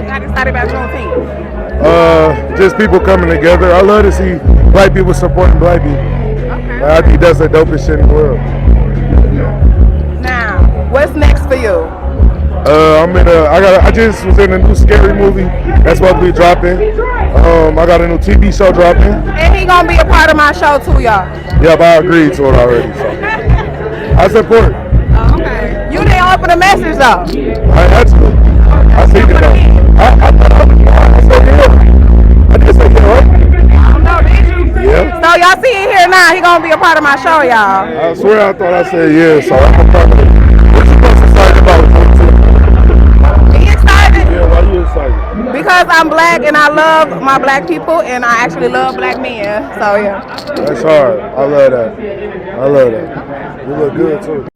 Got excited about Juneteenth. Just people coming together. I love to see black people supporting black people. Okay. I think that's the dopest shit in the world. Now, what's next for you? I just was in a new scary movie that's supposed to be dropping. I got a new TV show dropping. And he gonna be a part of my show too, y'all. Yeah, but I agreed to it already. So I support. Oh, okay. You didn't open the message though. I had to. I seen it though. I thought I was lying. I said yeah. I did say yeah, right? I don't know, did you? Yeah. So y'all see it here now. He gonna be a part of my show, y'all. I swear I thought I said yeah, so I'm a part of it. What you most excited about? Be excited Yeah, why you excited? because I'm black and I love my black people and I actually love black men. So yeah. That's hard. I love that. I love that. You look good too.